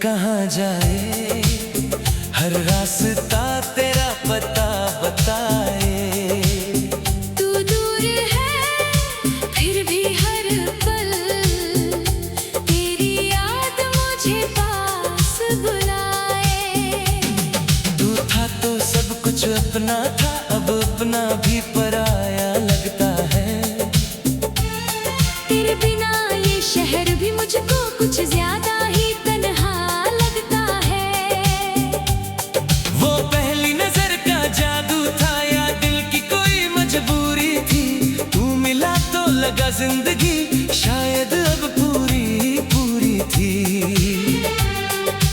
कहाँ जाए, हर रास्ता तेरा पता बताए। तू दूर है फिर भी हर पल तेरी याद मुझे पास बुलाए। तू था तो सब कुछ अपना था, अब अपना भी पराया लगता है। तेरे बिना ये शहर भी मुझको कुछ ज्यादा ही तन्हा लगता है। वो पहली नजर का जादू था या दिल की कोई मजबूरी थी। तू मिला तो लगा जिंदगी शायद अब पूरी पूरी थी।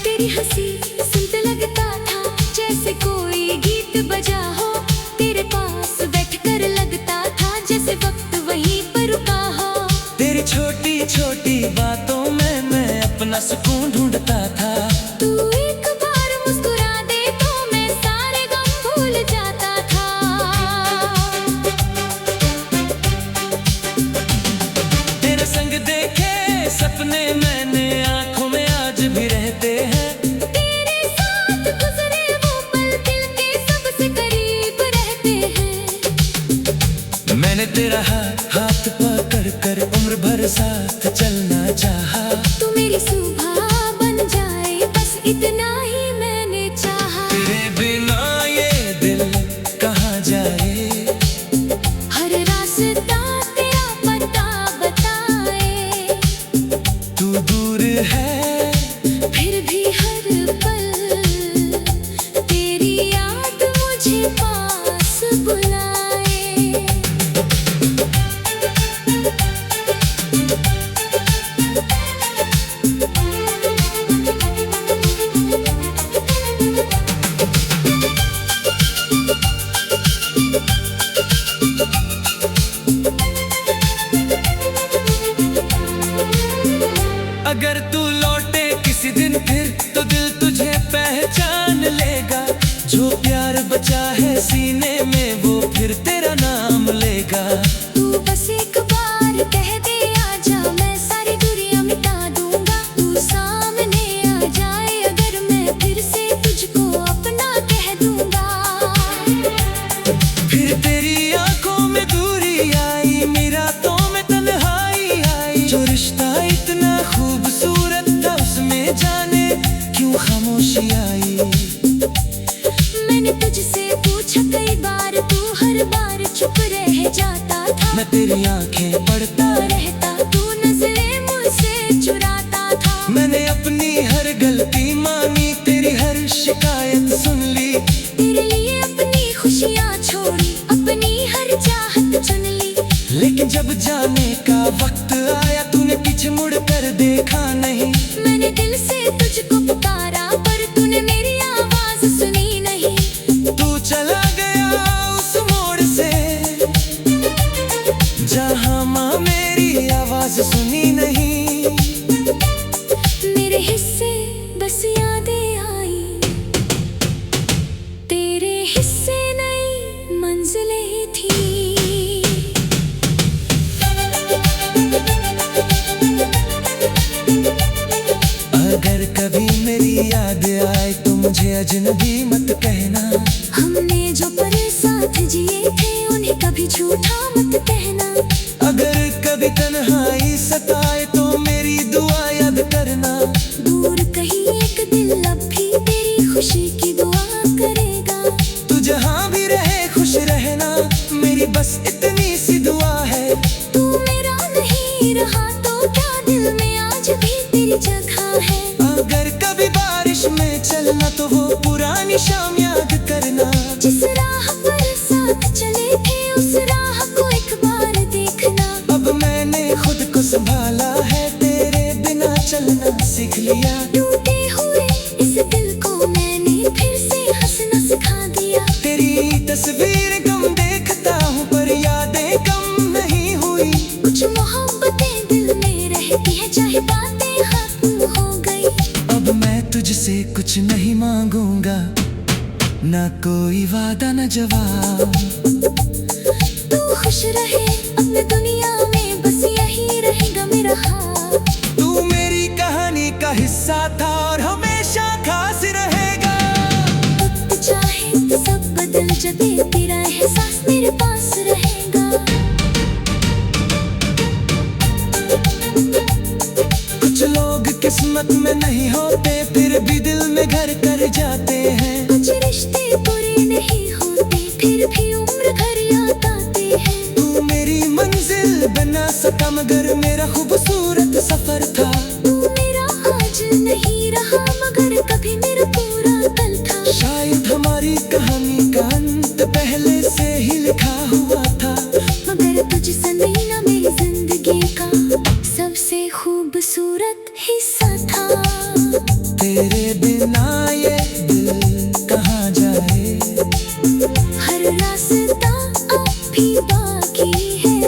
तेरी हंसी सुनते लगता था जैसे कोई गीत बजा हो। तेरे पास बैठकर लगता था जैसे वक्त वहीं पर रुका हो। तेरी छोटी छोटी बातों में मैं अपना सुकून ढूंढता था। तू एक बार मुस्कुरा दे तो मैं सारे गम भूल जाता था। तेरे संग देखे सपने मैंने आंखों में आज भी रहते हैं। तेरे साथ गुजरे वो पल दिल के सबसे करीब रहते हैं। मैंने तेरा हाथ पकड़ कर उम्र भर साथ चलना चाहा। तू मेरी सुबह बन जाए बस इतना ही मैंने चाहा। तेरे बिना ये दिल कहाँ जाए, हर रास्ता तेरा पता बताए। तू दूर है फिर भी हर पल तेरी याद मुझे पास बुलाए। अगर तू लौटे किसी दिन फिर तो दिल तुझे पहचान लेगा। जो प्यार बचा है सीने में वो फिर तेरा नाम लेगा। तू बस एक बार कह दे आजा मैं सारी दूरियां मिटा दूंगा। तू सामने आ जाए अगर मैं फिर से तुझको अपना कह दूंगा। फिर तेरी आंखों में दूरी आई, मेरा तो में तन्हाई आई। जो रिश्ता इतना खूबसूरत था उसमें जाने क्यों खामोशी आई। मैंने तुझसे पूछा कई बार तू हर बार चुप रह जाता था। मैं तेरी आंखें पढ़ता रहता तू नजरें मुझसे चुराता था। मैंने अपनी हर गलती मानी, तेरी हर शिकायत सुन ली। तेरे लिए अपनी खुशियाँ छोड़ी, अपनी हर चाहत चुन ली। लेकिन जब जाने का वक्त आया तूने पीछे मुड़ कर देखा नहीं। मैंने दिल से तुझको पुकारा पर तूने मेरी आवाज सुनी नहीं। तू चला गया उस मोड़ से जहां माँ मेरी आवाज सुनी नहीं। मेरे हिस्से बस यादें आई, तेरे हिस्से नई मंजिलें थी। अगर कभी मेरी याद आए तो मुझे अजनबी मत कहना। हमने जो पल साथ जिए थे उन्हें कभी झूठा मत कहना। अगर कभी तन्हाई सताए तो मेरी दुआ याद करना। दूर कहीं एक दिल अब भी तेरी खुशी की दुआ करेगा। तू जहां भी रहे खुश रहना, मेरी बस इतनी सी दुआ है। तू मेरा नहीं रहा तो क्या दिल में आज भी तेरी जगह है। अगर कभी बारिश में चलना तो वो पुरानी शाम याद करना। जिस राह पर साथ चले थे उस राह को एक बार देखना। अब मैंने खुद को संभाला है, तेरे बिना चलना सीख लिया। टूटे हुए इस दिल को मैंने फिर से हंसना सिखा दिया। तेरी तस्वीर गम देखता हूँ पर यादें कम नहीं हुई। कुछ मोहब्बतें दिल में रहती है चाहे बातें खत्म हो गई। अब मैं तुझसे कुछ नहीं मांगूंगा, ना कोई वादा न जवाब। तू खुश रहे अपने दुनिया में बस यही रहेगा मेरा हाथ। तू मेरी कहानी का हिस्सा था और हमेशा खास रहेगा। वक्त चाहे तो सब बदल जाए, तेरा एहसास मेरे पास रहेगा। कुछ लोग किस्मत में नहीं होते, फिर भी दिल में घर कर जाते हैं। कुछ रिश्ते पूरे नहीं होते, फिर भी उम्र भर याद आते हैं। तू मेरी मंजिल बना सका, मगर मेरा खूबसूरत सफर था। तू मेरा आज नहीं रहा, मगर कभी मेरा पूरा कल था। शायद हमारी कहानी का अंत पहले से ही लिखा हुआ था, मगर तुझसे नहीं ना मेरी जिंदगी का सबसे खूबसूरत हिस्सा था। तेरे बिना ये दिल कहाँ जाए, हर रास्ता अब भी बाकी है।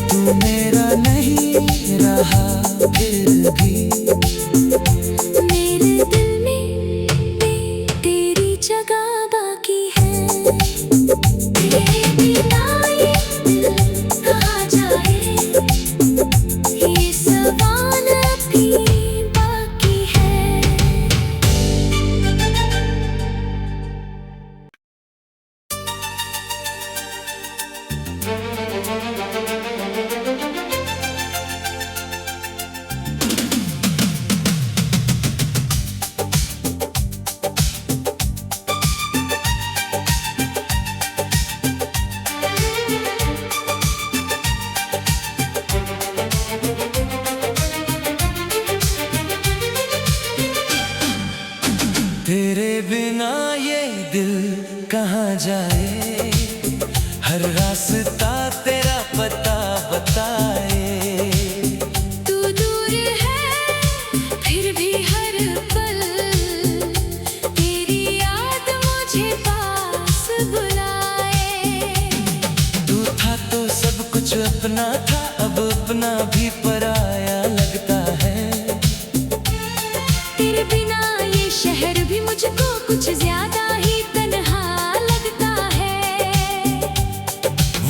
तू मेरा नहीं रहा फिर भी मेरे दिल में तेरी जगह बाकी है। तेरे बिना ये दिल कहाँ जाए, ये सवाल अभी बाकी है। तेरे बिना ये दिल कहाँ जाए, हर रास्ता तेरा पता बताए। तू दूर है फिर भी हर पल, तेरी याद मुझे पास बुलाए। तू था तो सब कुछ अपना था, अब अपना भी पराया लगता है। तेरे बिना ये शहर भी मुझको कुछ ज्यादा ही तन्हा लगता है।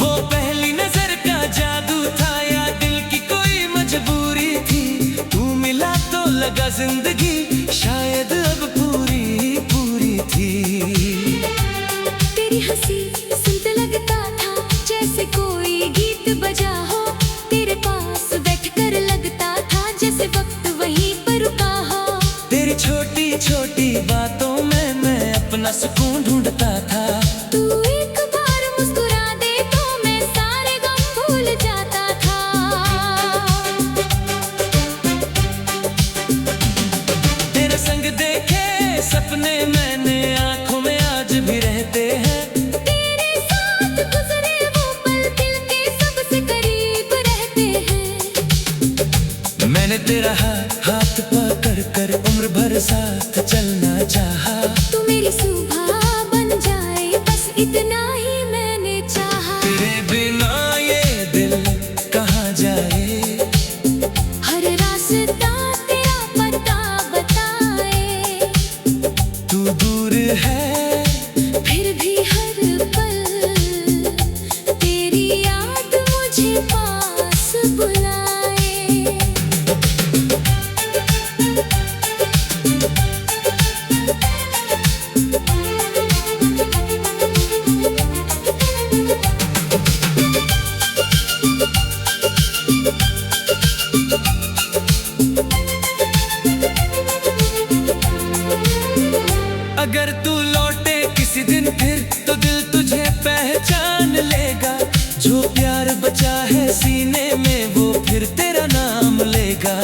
वो पहली नजर का जादू था या दिल की कोई मजबूरी थी, तू मिला तो लगा जिंदगी शायद अब पूरी पूरी थी। तेरी हंसी सुनते लगता था जैसे कोई गीत बजा हो, तेरे पास बैठकर लगता था जैसे वक्त वहीं पर रुका हो। तेरी छोटी छोटी बातों में मैं अपना सुकून ढूंढता था। तू एक बार मुस्कुरा दे तो मैं सारे गम भूल जाता था। तेरे संग देखे सपने मैंने आंखों में आज भी रहते हैं। तेरे साथ गुजरे वो पल दिल के सबसे करीब रहते हैं। मैंने तेरा हाथ पकड़ कर उम्र भर साथ चलना चाहा। तू मेरी सुबह बन जाए, बस इतना ही मैंने चाहा। तेरे बिना ये दिल कहाँ जाए, हर रास्ता तेरा पता बताए। तू दूर है फिर भी हर पल, तेरी याद मुझे पास बुलाए। अगर तू लौटे किसी दिन फिर तो दिल तुझे पहचान लेगा। जो प्यार बचा है सीने में वो फिर तेरा नाम लेगा।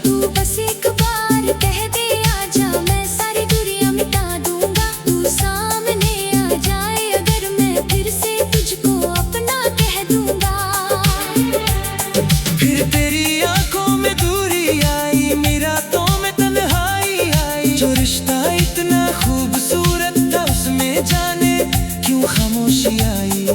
तू बस एक बार कह दे आजा, मैं सारी दूरियां मिटा दूंगा। तू सामने आ जाए अगर मैं फिर से तुझको अपना कह दूंगा। फिर तेरी आंखों में दूरी आई, मेरी रातों में तन्हाई आई। जो रिश्ता इतना खूबसूरत था उसमें जाने क्यों खामोशी आई।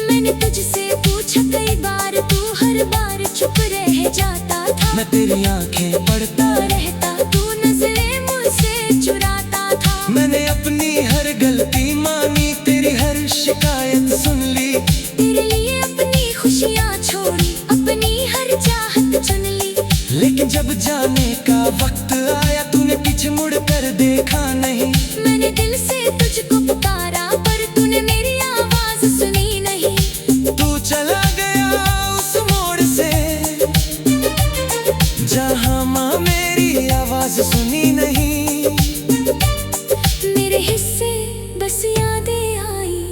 मैंने तुझसे पूछा कई बार, तू हर बार चुप रह जाता था। मैं तेरी आंखें पढ़ता रहता, तू नजरें मुझसे चुराता था। मैंने अपनी हर गलती मानी, तेरी हर शिकायत सुन ली। तेरे लिए अपनी खुशियाँ छोड़ी, अपनी हर चाहत चुन ली। लेकिन जब जाने का वक्त आया, तूने पीछे मुड़ कर देखा नहीं। मैंने दिल से तुझको पुकारा पर तूने मेरी आवाज सुनी नहीं। तू चला गया उस मोड़ से जहां माँ मेरी आवाज सुनी नहीं। मेरे हिस्से बस यादें आई,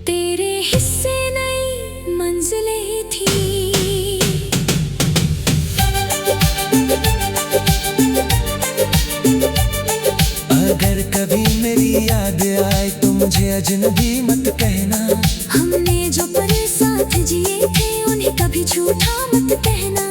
तेरे हिस्से नई मंजिलें थी। अगर कभी मेरी याद आए तो मुझे अजनबी मत कहना। हमने जो पल साथ जिए थे उन्हें कभी झूठा मत कहना।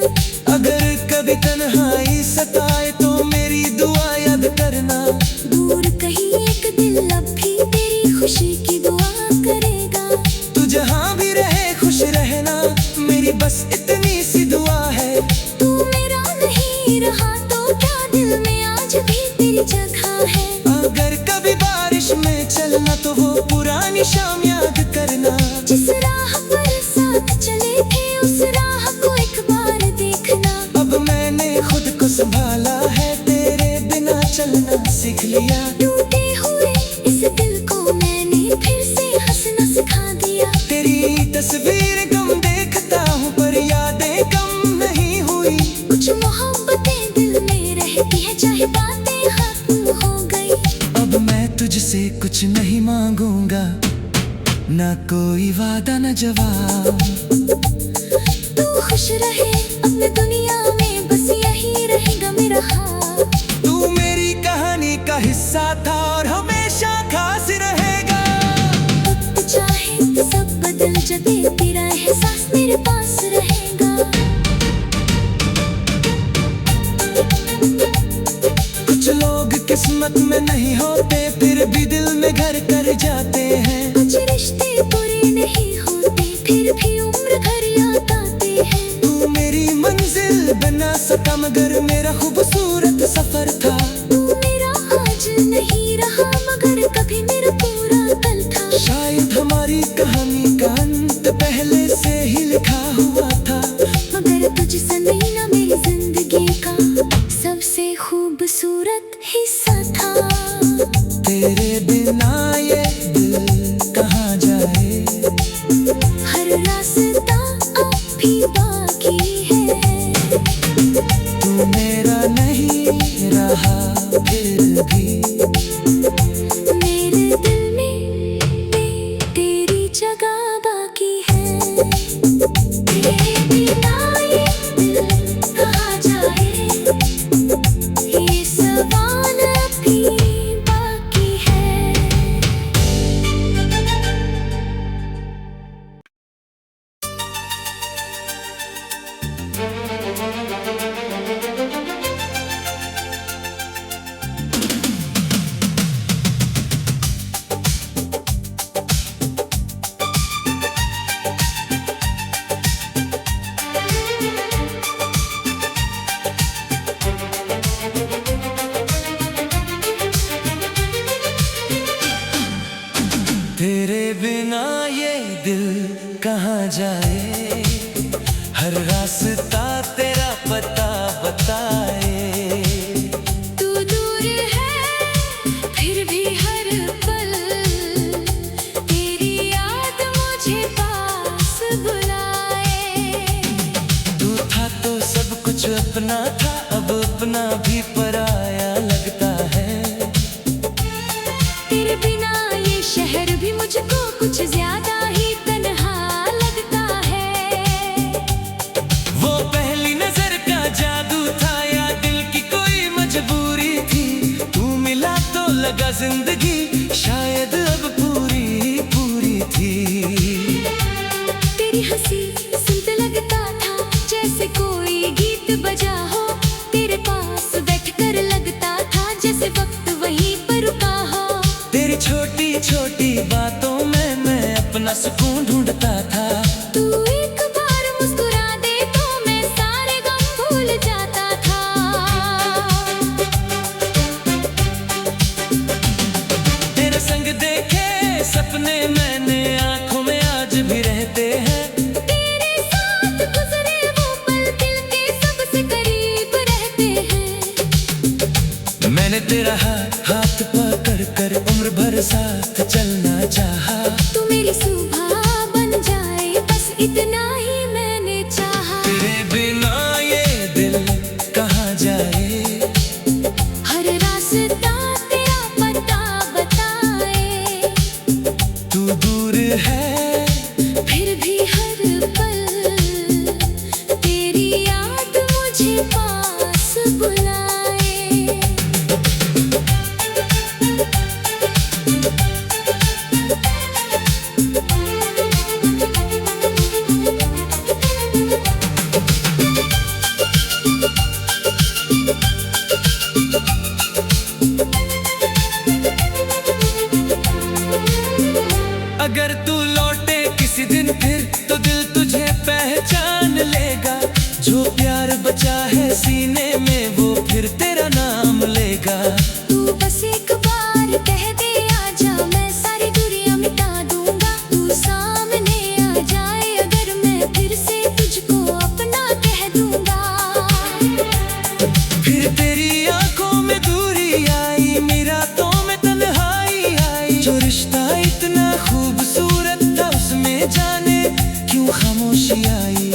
अगर कभी तन्हाई सताए तो मेरी दुआ याद करना। दूर कहीं एक दिल अब भी तेरी खुशी की दुआ करेगा। तू जहां भी रहे खुश रहना, मेरी बस इतनी सी दुआ है। तू मेरा नहीं रहा तो क्या दिल में आज भी तेरी जगह है। अगर कभी बारिश में चलना तो वो पुरानी शाम याद करना। जिस राह पर साथ चले थे उस राह को एक बार देखना। अब मैंने खुद को संभाला है, तेरे बिना चलना सीख लिया। टूटे हुए इस दिल को मैंने फिर से हंसना सिखा दिया। तेरी तस्वीर कम देखता हूँ पर यादें कम नहीं हुई। कुछ मोहब्बतें दिल में रहती है चाहे बातें खत्म हो गई। अब मैं तुझसे कुछ नहीं मांगूंगा, ना कोई वादा न जवाब। तू खुश रहे अपने दुनिया में, बस यही रहेगा मेरा हाल। तू मेरी कहानी का हिस्सा था और हमेशा खास रहेगा। वक्त चाहे तो सब बदल जाए, तेरा एहसास मेरे पास रहेगा। कुछ लोग किस्मत में नहीं होते फिर भी दिल में घर कर जाते हैं। कुछ रिश्ते बुरे नहीं होते फिर भी उम्र भर याद आते हैं। तू मेरी मंजिल बना सका मगर मेरा खूबसूरत सफर था। तू मेरा आज नहीं रहा मगर कभी मेरा पूरा कल था। शायद हमारी कहानी का अंत पहले से ही लिखा हुआ था। मगर तुझसे नहीं ना मेरी जिंदगी का सबसे खूबसूरत हिस्सा था। तेरे बिना ये दिल कहाँ जाए, हर रास्ता अब भी बाकी है। तू मेरा नहीं रहा फिर भी मेरे दिल में तेरी जगह बाकी है। तेरे बिना ये दिल कहाँ जाए, ये सवाल अभी बाकी है। तेरे बिना ये दिल कहाँ जाए, हर रास्ता तेरा पता बताए। तू दूर है फिर भी हर पल तेरी याद मुझे पास बुलाए। तू था तो सब कुछ अपना था, अब अपना भी पराया लगता है। तेरे बिना ये शहर भी मुझको कुछ ज्यादा ही तन्हा लगता है। वो पहली नजर का जादू था या दिल की कोई मजबूरी थी। तू मिला तो लगा जिंदगी शायद अब पूरी पूरी थी। तेरी हंसी सुनते लगता था जैसे कोई गीत बजा हो। तेरे पास बैठकर लगता था जैसे वक्त वहीं पर रुका हो। तेरी छोटी छोटी बातों में मैं अपना सुकून ढूंढता था। तू एक बार मुस्कुरा दे तो मैं सारे गम भूल जाता था। तेरे संग देखे सपने मैंने आंखों में आज भी रहते हैं। तेरे साथ गुजरे वो पल दिल के सबसे करीब तेरा हाथ पकड़ कर उम्र भर साथ चलना चाहा। तू मेरी सुबह बन जाए बस इतना ही मैंने चाहा। तेरे बिना ये दिल कहाँ जाए, हर रास्ता तेरा पता बताए। तू दूर है फिर भी हर पल तेरी याद मुझे पास बुलाए। अगर तू लौटे किसी दिन फिर तो दिल तुझे पहचान लेगा। जो प्यार बचा है सीने में वो फिर तेरा नाम लेगा। तू बस एक बार कह दे आजा, मैं सारी दूरियां मिटा दूंगा। तू सामने आ जाए अगर मैं फिर से तुझको अपना कह दूंगा। फिर तेरी आंखों में दूरी आई, मेरी रातों में तन्हाई आई। जो रिश्ता इतना खूबसूरत था उसमें जाने क्यों खामोशी आई।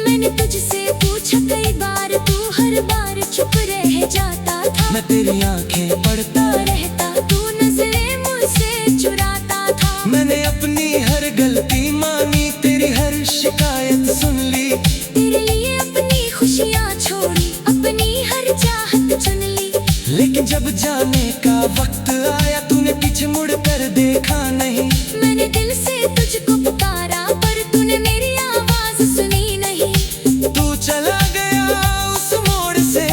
मैंने तुझसे पूछा कई बार, तू हर बार चुप रह जाता था। मैं तेरी आंखें पढ़ता रहता, तू नजरें मुझसे चुराता था। मैंने अपनी हर गलती मानी, तेरी हर शिकायत सुन ली। तेरे लिए अपनी खुशियाँ छोड़ी, अपनी हर चाहत चुन ली। लेकिन जब जाने का वक्त आया तूने पीछे मुड़ कर देखा नहीं। मैंने दिल से तुझको पुकारा पर तूने मेरी आवाज सुनी नहीं। तू चला गया उस मोड़ से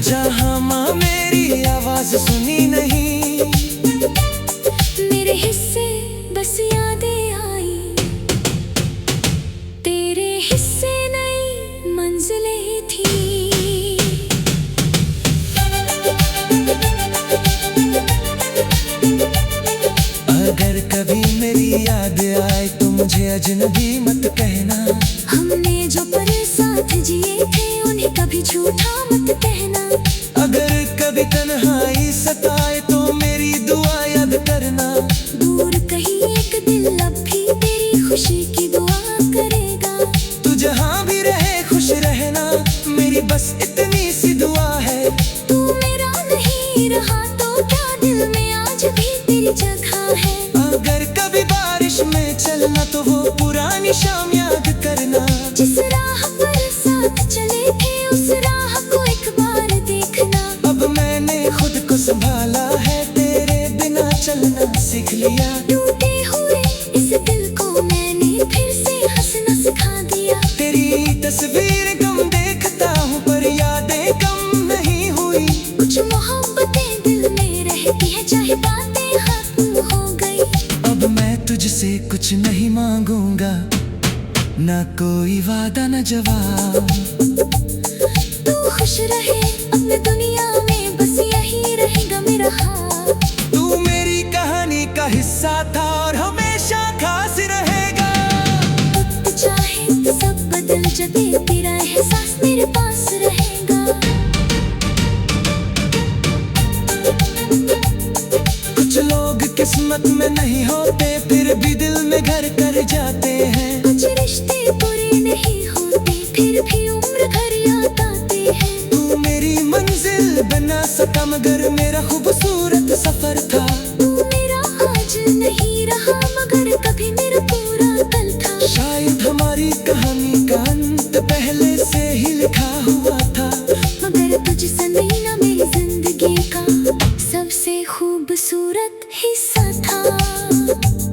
जहां माँ मेरी आवाज सुनी नहीं। मेरे हिस्से बस यादें आई, तेरे हिस्से नई मंजिलें थी। अगर कभी मेरी याद आए तो मुझे अजनबी मत कहना। हमने जो पल साथ जिए थे उन्हें कभी झूठा मत कहना। अगर कभी तन्हाई सताए तो मेरी दुआ याद करना। दूर कहीं एक दिल अब भी तेरी खुशी की दुआ करेगा। तू जहाँ भी रहे खुश रहना, मेरी बस इतनी सी दुआ है। तू मेरा नहीं रहा तो क्या दिल में आज भी तेरी जगह है। अगर कभी बारिश में चलना तो वो पुरानी शाम याद करना। जिस राह पर साथ चले थे उस राह को एक बार देखना। अब मैंने खुद को संभाला है, तेरे बिना चलना सीख लिया। टूटे हुए इस दिल को मैंने फिर से हंसना सिखा दिया। तेरी तस्वीर कम देखता हूँ पर यादें कम नहीं हुई। कुछ मोहब्बतें दिल में रहती है चाहे बातें खत्म हो गई। अब मैं तुझसे कुछ नहीं मांगूंगा, ना कोई वादा न जवाब। तू खुश रहे अपने दुनिया में बस यही रहेगा मेरा हाल। तू मेरी कहानी का हिस्सा था और हमेशा खास रहेगा। वक्त चाहे तो सब बदल जाए, तेरा एहसास मेरे पास रहेगा। कुछ लोग किस्मत में नहीं होते फिर भी दिल में घर कर जाते हैं। कुछ रिश्ते पूरे नहीं होते फिर भी उम्र भर याद आते हैं। तू मेरी मंजिल बना सका मगर मेरा खूबसूरत सफर था। तू मेरा आज नहीं रहा मगर कभी मेरा पूरा कल था। शायद हमारी कहानी का अंत पहले से ही लिखा हुआ था। मगर तुझसे नहीं ना मेरी जिंदगी का सबसे खूबसूरत हिस्सा था।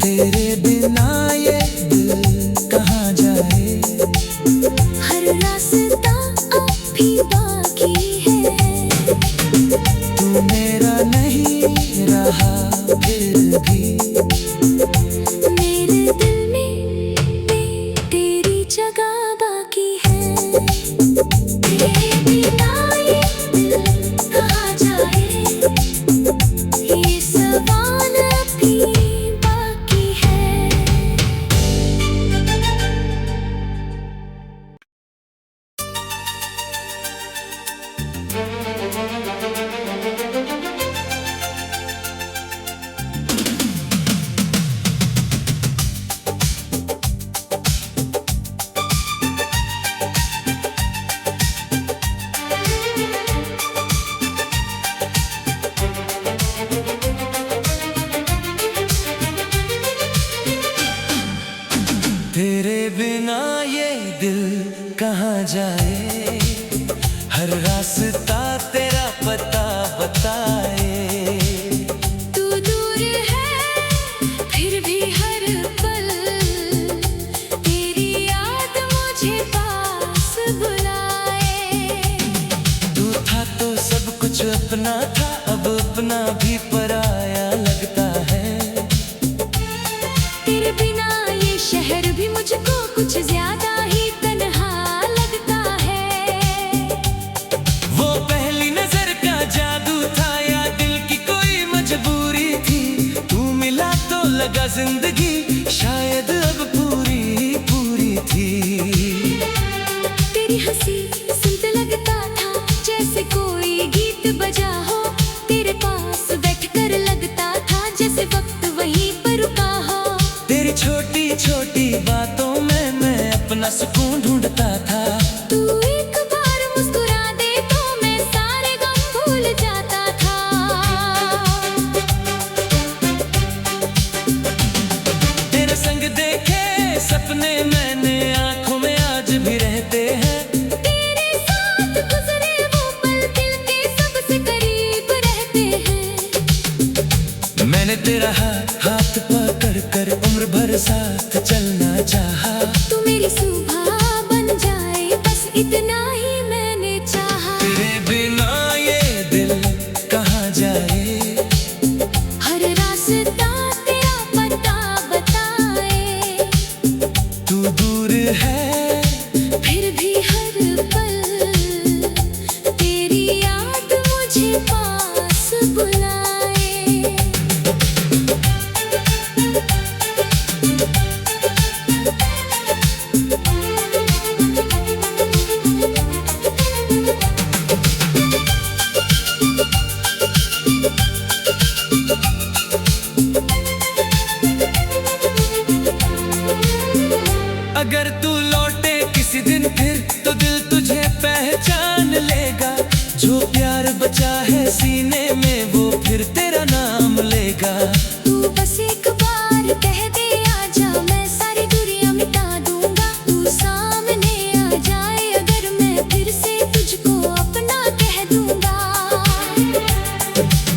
तेरे बिना ये दिल कहाँ जाए, हर रास्ता अब भी बाकी है। तू मेरा नहीं रहा फिर भी मेरे दिल में तेरी जगह बाकी है। तेरे बिना ये दिल कहाँ जाए, ये सवाल अभी बाकी है। जाए, हर रास्ता तेरा पता बताए। तू दूर है फिर भी हर पल तेरी याद मुझे पास बुलाए। तू था तो सब कुछ अपना था, अब अपना भी पराया लगता है। तेरे बिना ये शहर भी मुझको कुछ ज्यादा ही तन्हा लगता है। वो पहली नजर का जादू था या दिल की कोई मजबूरी थी, तू मिला तो लगा जिंदगी शायद अब पूरी पूरी थी। तेरी हंसी सुनते लगता था जैसे कोई गीत बजा हो, तेरे पास बैठकर लगता था जैसे वक्त वहीं पर रुका हो। तेरी छोटी छोटी बातों में मैं अपना सुकून ढूंढता था। तू एक बार मुस्कुरा दे तो मैं सारे गम भूल जाता था। तेरे संग देखे सपने मैंने आंखों में आज भी रहते हैं। तेरे साथ गुजरे वो पल दिल के सबसे करीब रहते हैं। मैंने तेरा हाथ पकड़ कर उम्र भर साथ चलना चाहा। तू मेरी सुबह बन जाए बस इतना ही मैंने चाहा। तेरे बिना ये दिल कहाँ जाए, हर रास्ता तेरा पता बताए। तू दूर है फिर भी हर पल तेरी याद मुझे पास बुलाए। अगर तू लौटे किसी दिन फिर तो दिल तुझे पहचान लेगा। जो प्यार बचा है सीने में वो फिर तेरा नाम लेगा। तू बस एक बार कह दे आजा मैं सारी दूरियां मिटा दूंगा। तू सामने आ जाए अगर मैं फिर से तुझको अपना कह दूंगा।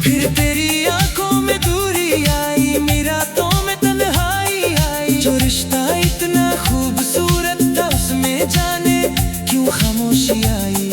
फिर तेरी आंखों में दूरी आई, मेरा तो में तन्हाई आई। जो रिश्ता इतना खूबसूरत था उसमें जाने क्यों खामोशी आई।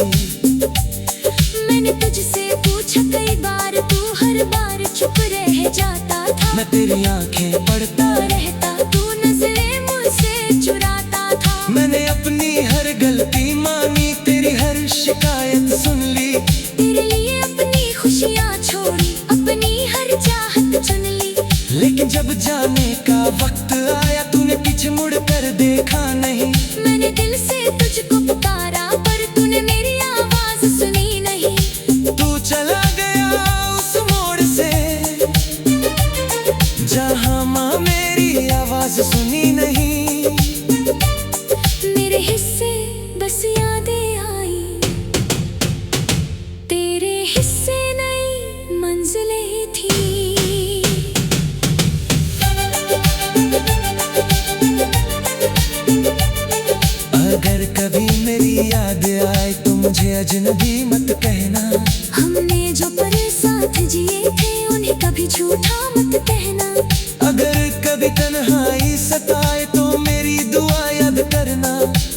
मैंने तुझसे पूछा कई बार तू हर बार चुप रह जाता था। मैं तेरी आंखें पढ़ता रहता तू नजरें मुझसे चुराता था। मैंने अपनी हर गलती मानी, तेरी हर शिकायत सुन ली। तेरे लिए अपनी खुशियाँ छोड़ी, अपनी हर चाहत चुन ली। लेकिन जब जाने का वक्त आया तूने पीछे मुड़ कर देखा नहीं। मैंने दिल से तुझको पुकारा पर तूने मेरी आवाज सुनी नहीं। तू चला गया उस मोड़ से जहां माँ मेरी आवाज सुनी नहीं। मेरे हिस्से बस यादें आई, तेरे हिस्से नई मंजिलें थी। अगर कभी मेरी याद आए तो मुझे अजनबी मत कहना। हमने जो पल साथ जिए थे उन्हें कभी झूठा मत कहना। अगर कभी तन्हाई सताए तो मेरी दुआ याद करना।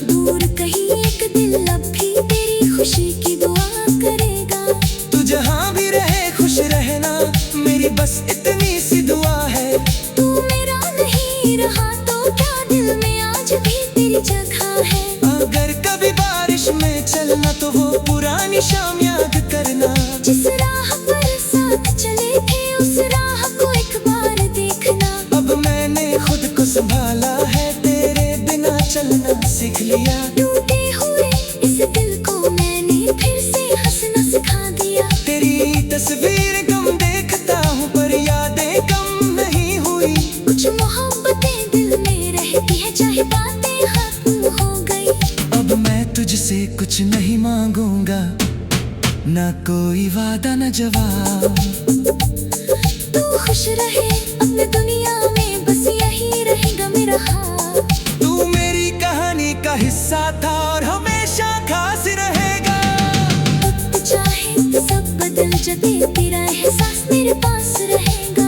दूर कहीं एक दिल अब भी तेरी खुशी की दुआ करेगा। तू जहां भी रहे खुश रहना, मेरी बस इतनी सी दुआ है। तू मेरा नहीं रहा तो क्या दिल में आज भी तेरी जगह है। अगर कभी बारिश में चलना तो वो पुरानी शाम याद करना। जिस राह पर साथ चले थे उस राह को एक बार देखना। अब मैंने खुद को संभाला है, तेरे बिना चलना सीख लिया। टूटे हुए इस दिल को मैंने फिर से हंसना सिखा दिया। तेरी तस्वीर कम देखता हूँ पर यादें कम नहीं हुई। कुछ मोहब्बतें दिल में रहती है चाहे बातें खत्म हो गई। अब मैं तुझसे कुछ नहीं मांगूंगा, ना कोई वादा न जवाब। तू खुश रहे अपने दुनिया में बस यही रहेगा मेरा हाथ। तू मेरी कहानी का हिस्सा था और हमेशा बजाते तेरा एहसास मेरे पास रहेगा।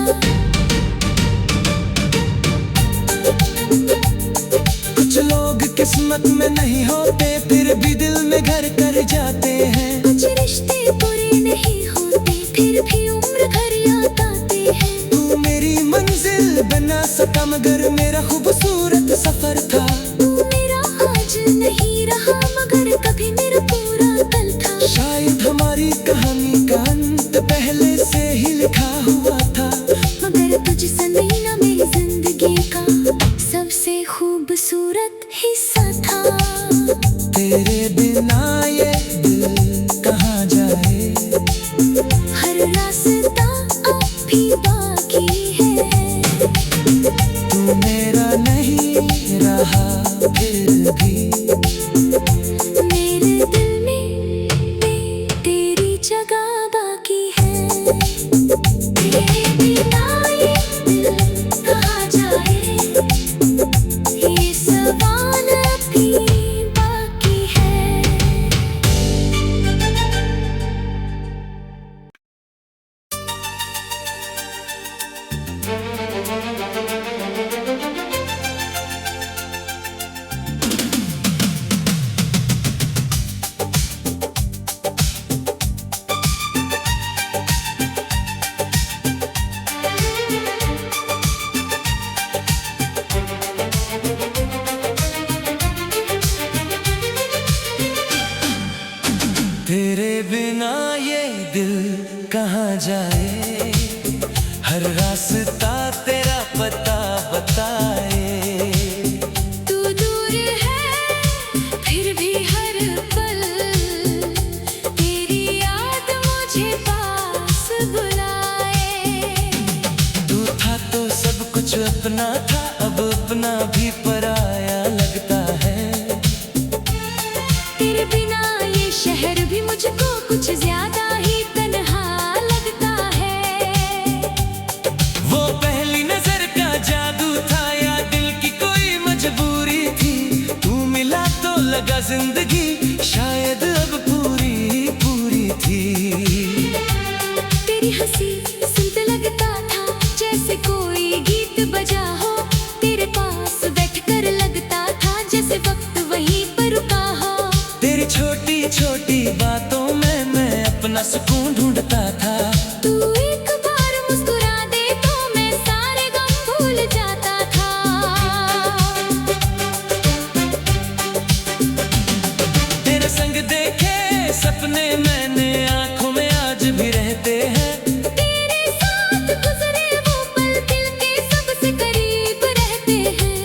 कुछ लोग किस्मत में नहीं होते फिर भी दिल में घर कर जाते हैं। कुछ रिश्ते पूरे नहीं होते फिर भी उम्र भर याद आते हैं। तू मेरी मंजिल बना सका मगर मेरा खूबसूरत सफर था। तू मेरा आज नहीं रहा मगर कभी मेरा पूरा कल था। शायद हमारी कहानी का अंत पहले से ही लिखा हुआ था। मगर तुझसे नहीं ना मेरी जिंदगी का सबसे खूबसूरत हिस्सा था। तेरे बिना ये दिल कहाँ जाए, हर रास्ता अब भी बाकी है। तू मेरा नहीं रहा फिर भी मेरे दिल में तेरी जगह बाकी है। तेरे बिना ये दिल कहाँ जाए, ये सवाल अभी बाकी है। तेरे बिना ये दिल कहाँ जाए, हर रास्ता तेरा पता बताए। तू दूर है फिर भी हर पल तेरी याद मुझे पास बुलाए। तू था तो सब कुछ अपना था, अब अपना भी पराया लगता है। तेरे बिना ये शहर भी मुझको कुछ ज्यादा ही तन्हा लगता है। वो पहली नजर का जादू था या दिल की कोई मजबूरी थी। तू मिला तो लगा जिंदगी शायद अब पूरी पूरी थी। तेरी हंसी सुनते लगता था जैसे कोई गीत बजा हो। तेरे पास बैठकर लगता था जैसे वक्त वहीं पर रुका हो। तेरी छोटी छोटी बातों में मैं अपना सुकून ढूंढता था। तू एक बार मुस्कुरा दे तो मैं सारे गम भूल जाता था। तेरे संग देखे सपने मैंने आंखों में आज भी रहते हैं। तेरे साथ गुजरे वो पल दिल के सबसे करीब रहते हैं।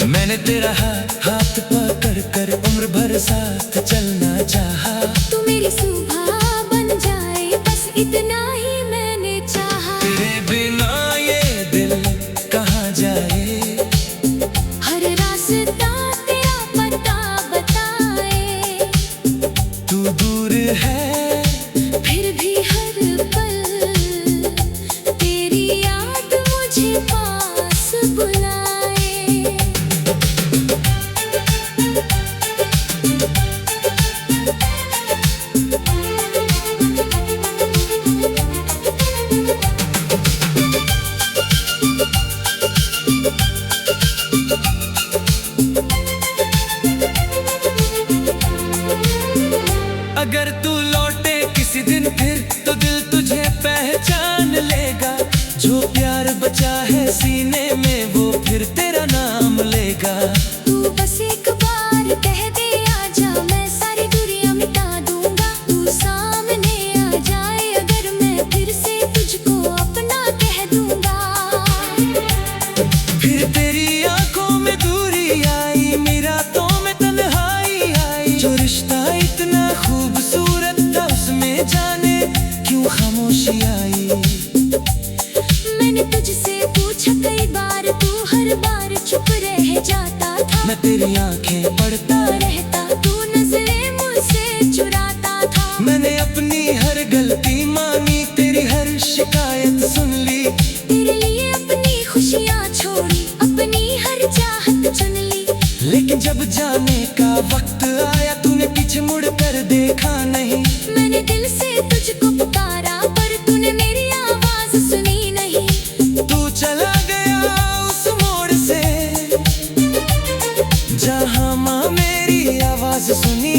मैंने तेरा हाथ पकड़ कर उम्र भर साथ चलना चाहा। तू मेरी सुबह बन जाए बस इतना ही मैंने चाहा। तेरे बिना ये दिल कहाँ जाए, हर रास्ता तेरा पता बताए। तू दूर है फिर भी हर पल तेरी याद मुझे पास बुलाए। अगर तू लौटे किसी दिन फिर तो दिल तुझे पहचान लेगा। जो प्यार बचा है सीने में वो फिर तेरा नाम लेगा। तू बस एक बार कह दे आजा मैं सारी दूरियां मिटा दूंगा। तू सामने आ जाए अगर मैं फिर से तुझको अपना कह दूंगा। फिर तेरी आंखों में दूरी आई, मेरा तो में तन्हाई आई। जो रिश्ता इतना खूबसूरत था उसमें जाने क्यों खामोशी आई। मैंने तुझसे पूछा कई बार तू हर बार चुप रह जाता था। मैं तेरी आंखें पढ़ता रहता तू नजरें मुझसे चुराता था। मैंने अपनी हर गलती मानी, तेरी हर शिकायत सुन ली। तेरे लिए अपनी खुशियाँ छोड़ी अपनी हर चाहत चुन ली। लेकिन जब जाने का वक्त आया तूने पीछे मुड़ कर देखा नहीं। मैंने दिल से तुझको आवाज सुनी